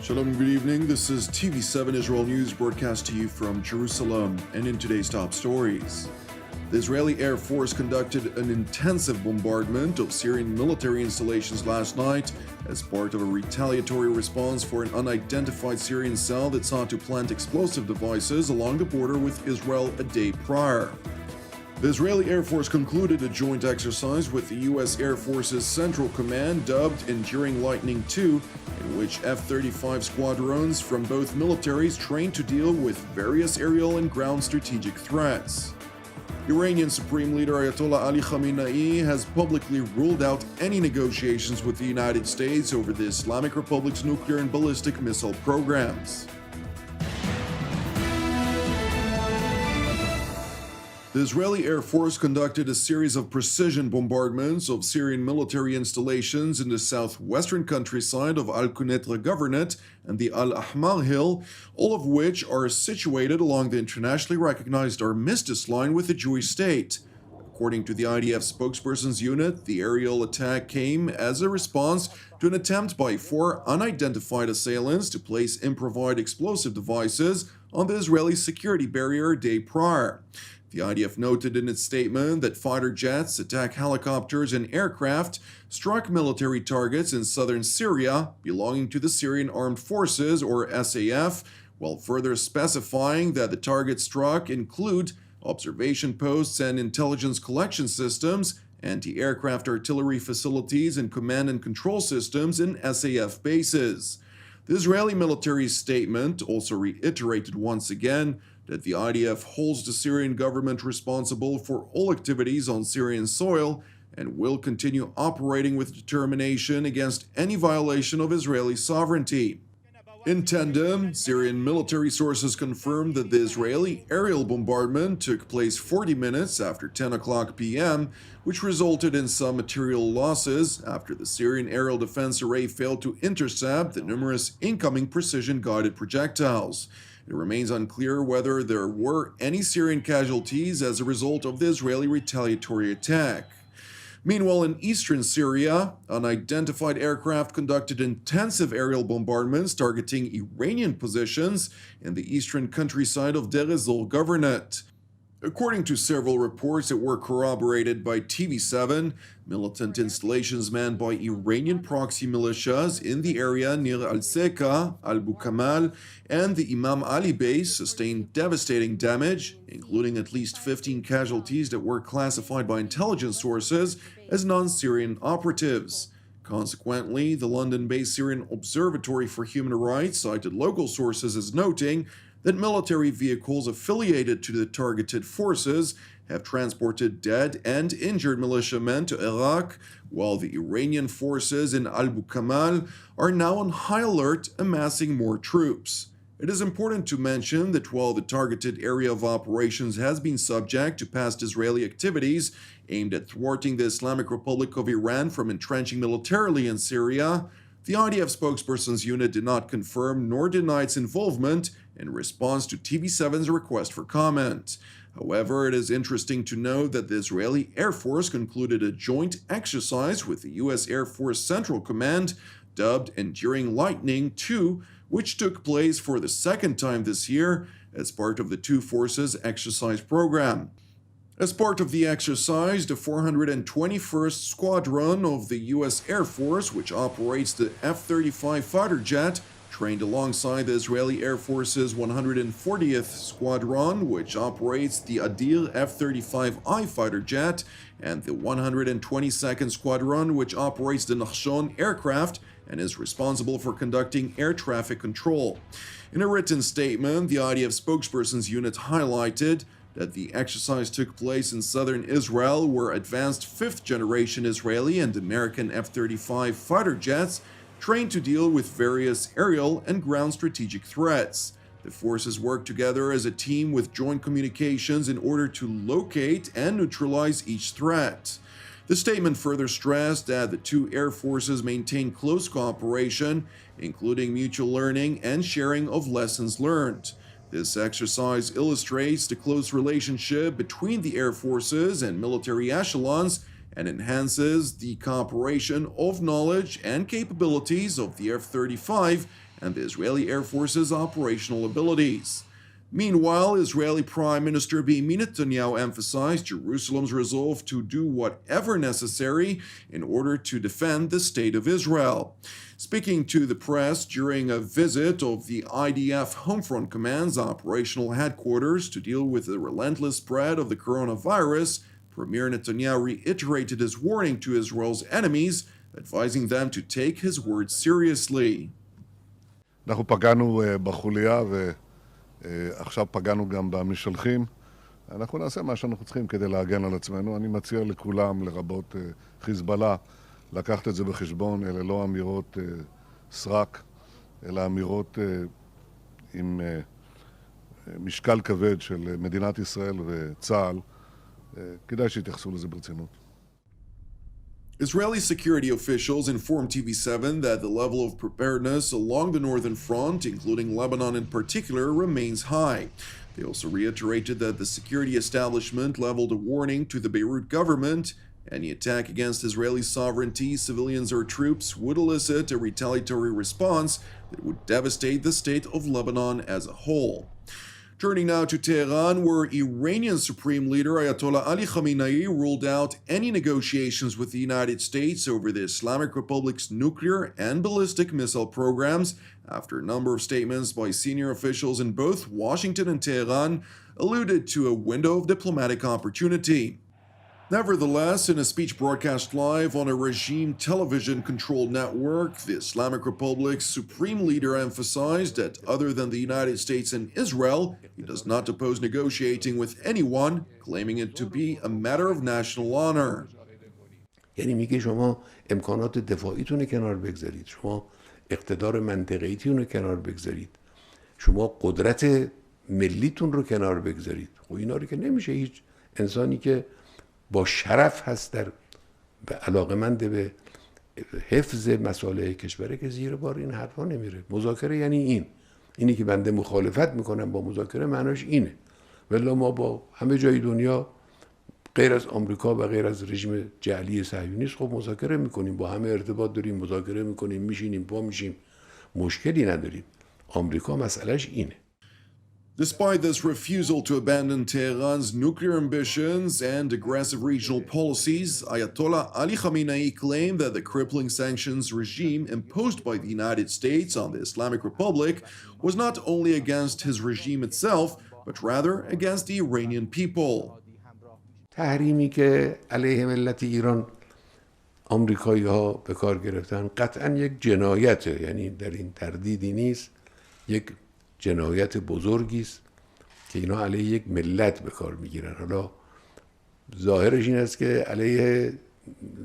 Shalom, good evening. This is TV7 Israel News broadcast to you from Jerusalem, and in today's top stories. The Israeli Air Force conducted an intensive bombardment of Syrian military installations last night as part of a retaliatory response for an unidentified Syrian cell that sought to plant explosive devices along the border with Israel a day prior. The Israeli Air Force concluded a joint exercise with the U.S. Air Force's Central Command dubbed Enduring Lightning II, in which F-35 squadrons from both militaries trained to deal with various aerial and ground strategic threats. Iranian Supreme Leader Ayatollah Ali Khamenei has publicly ruled out any negotiations with the United States over the Islamic Republic's nuclear and ballistic missile programs. The Israeli Air Force conducted a series of precision bombardments of Syrian military installations in the southwestern countryside of Al-Quneitra Governorate and the Al-Ahmar Hill, all of which are situated along the internationally recognized armistice line with the Jewish state. According to the IDF spokesperson's unit, the aerial attack came as a response to an attempt by 4 unidentified assailants to place improvised explosive devices on the Israeli security barrier a day prior. The IDF noted in its statement that fighter jets, attack helicopters, and aircraft struck military targets in southern Syria belonging to the Syrian Armed Forces, or SAF, while further specifying that the targets struck include observation posts and intelligence collection systems, anti-aircraft artillery facilities, and command and control systems in SAF bases. The Israeli military's statement also reiterated once again that the IDF holds the Syrian government responsible for all activities on Syrian soil and will continue operating with determination against any violation of Israeli sovereignty. In tandem, Syrian military sources confirmed that the Israeli aerial bombardment took place 40 minutes after 10 o'clock p.m., which resulted in some material losses after the Syrian aerial defense array failed to intercept the numerous incoming precision-guided projectiles. It remains unclear whether there were any Syrian casualties as a result of the Israeli retaliatory attack. Meanwhile, in eastern Syria, unidentified aircraft conducted intensive aerial bombardments targeting Iranian positions in the eastern countryside of Deir ez-Zor Governorate. According to several reports that were corroborated by TV7, militant installations manned by Iranian proxy militias in the area near Al-Seka, Al-Bukamal, and the Imam Ali base sustained devastating damage, including at least 15 casualties that were classified by intelligence sources as non-Syrian operatives. Consequently, the London-based Syrian Observatory for Human Rights cited local sources as noting that military vehicles affiliated to the targeted forces have transported dead and injured militiamen to Iraq, while the Iranian forces in Al-Bukamal are now on high alert, amassing more troops. It is important to mention that while the targeted area of operations has been subject to past Israeli activities aimed at thwarting the Islamic Republic of Iran from entrenching militarily in Syria, the IDF spokesperson's unit did not confirm nor deny its involvement in response to TV7's request for comment. However, it is interesting to note that the Israeli Air Force concluded a joint exercise with the U.S. Air Force Central Command, dubbed Enduring Lightning II, which took place for the second time this year as part of the two forces' exercise program. As part of the exercise, the 421st Squadron of the U.S. Air Force, which operates the F-35 fighter jet, trained alongside the Israeli Air Force's 140th Squadron, which operates the Adir F-35I fighter jet, and the 122nd Squadron, which operates the Nachshon aircraft and is responsible for conducting air traffic control. In a written statement, the IDF spokesperson's unit highlighted that the exercise took place in southern Israel, where advanced 5th-generation Israeli and American F-35 fighter jets trained to deal with various aerial and ground strategic threats. The forces work together as a team with joint communications in order to locate and neutralize each threat. The statement further stressed that the two air forces maintain close cooperation, including mutual learning and sharing of lessons learned. This exercise illustrates the close relationship between the air forces and military echelons and enhances the cooperation of knowledge and capabilities of the F-35 and the Israeli Air Force's operational abilities. Meanwhile, Israeli Prime Minister Benjamin Netanyahu emphasized Jerusalem's resolve to do whatever necessary in order to defend the State of Israel. Speaking to the press during a visit of the IDF Homefront Command's operational headquarters to deal with the relentless spread of the coronavirus, Premier Netanyahu reiterated his warning to Israel's enemies, advising them to take his words seriously. אנחנו פגענו בחוליה ועכשיו פגענו גם במשלחים. אנחנו נעשה מה שאנחנו צריכים כדי להגן על עצמנו. אני מציע לכולם, לרבות חיזבאללה, לקחת את זה בחשבון. אלה לא אמירות סרק, אלא אמירות עם משקל כבד של מדינת ישראל וצה"ל. כדאי שיתייחסו לזה ברצינות. Israeli security officials informed TV7 that the level of preparedness along the northern front, including Lebanon in particular, remains high. They also reiterated that the security establishment leveled a warning to the Beirut government. Any attack against Israeli sovereignty, civilians or troops would elicit a retaliatory response that would devastate the state of Lebanon as a whole. Turning now to Tehran, where Iranian Supreme Leader Ayatollah Ali Khamenei ruled out any negotiations with the United States over the Islamic Republic's nuclear and ballistic missile programs after a number of statements by senior officials in both Washington and Tehran alluded to a window of diplomatic opportunity. Nevertheless, in a speech broadcast live on a regime television-controlled network, the Islamic Republic's supreme leader emphasized that other than the United States and Israel, he does not oppose negotiating with anyone, claiming it to be a matter of national honor. یعنی میگه شما امکانات دفاعیتون رو کنار بگذارید، شما اقتدار منطقه‌ایتون رو کنار بگذارید، شما قدرت ملیتون رو کنار بگذارید. خب اینا رو که نمیشه هیچ انسانی که با شرف هست در علاقمند به حفظ مصالح کشوره که زیر بار این حرفا نمیره. مذاکره یعنی اینی که بنده مخالفت میکنم با مذاکره معناش اینه. ولی ما با همه جای دنیا غیر از آمریکا و غیر از رژیم جعلی صهیونیست خب مذاکره میکنیم، با همه ارتباط داریم، مذاکره میکنیم، میشینیم پا میشیم، مشکلی نداریم. آمریکا مسئلهش اینه. Despite this refusal to abandon Tehran's nuclear ambitions and aggressive regional policies, Ayatollah Ali Khamenei claimed that the crippling sanctions regime imposed by the United States on the Islamic Republic was not only against his regime itself, but rather against the Iranian people. تحریمی که علیه ملت ایران آمریکایی‌ها به کار گرفتن قطعاً یک جنایته، یعنی در این تردیدی نیست، یک جنایت بزرگی است که اینا علیه یک ملت به کار میگیرن. حالا ظاهرش این است که علیه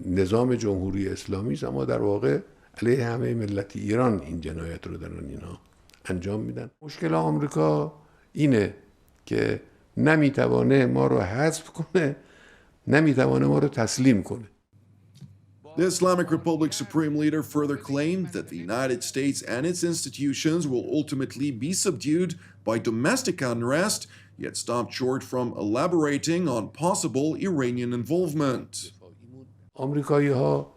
نظام جمهوری اسلامی است، اما در واقع علیه همه ملت ایران این جنایت رو دارن اینا انجام میدن. مشکل آمریکا اینه که نمیتوانه ما رو حذف کنه، نمیتوانه ما رو تسلیم کنه. The Islamic Republic Supreme Leader further claimed that the United States and its institutions will ultimately be subdued by domestic unrest, yet stopped short from elaborating on possible Iranian involvement. آمریکایی‌ها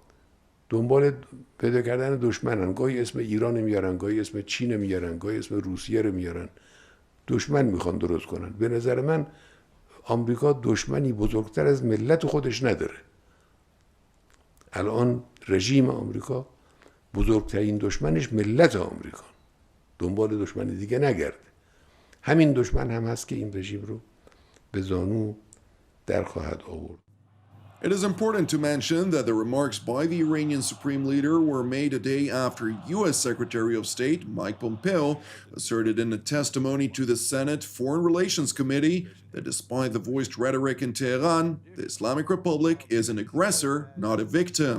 دنبال پیدا کردن دشمنن، گاهی اسم ایران میارن، گاهی اسم چین میارن، گاهی اسم روسیه رو میارن. دشمن میخوان درست کنن. به نظر من آمریکا دشمنی بزرگتر از ملت خودش نداره. الان رژیم آمریکا بزرگترین دشمنش ملت آمریکا، دنبال دشمن دیگه نگرده. همین دشمن هم هست که این رژیم رو به زانو در خواهد آورد. It is important to mention that the remarks by the Iranian Supreme Leader were made a day after U.S. Secretary of State Mike Pompeo asserted in a testimony to the Senate Foreign Relations Committee that despite the voiced rhetoric in Tehran, the Islamic Republic is an aggressor, not a victim.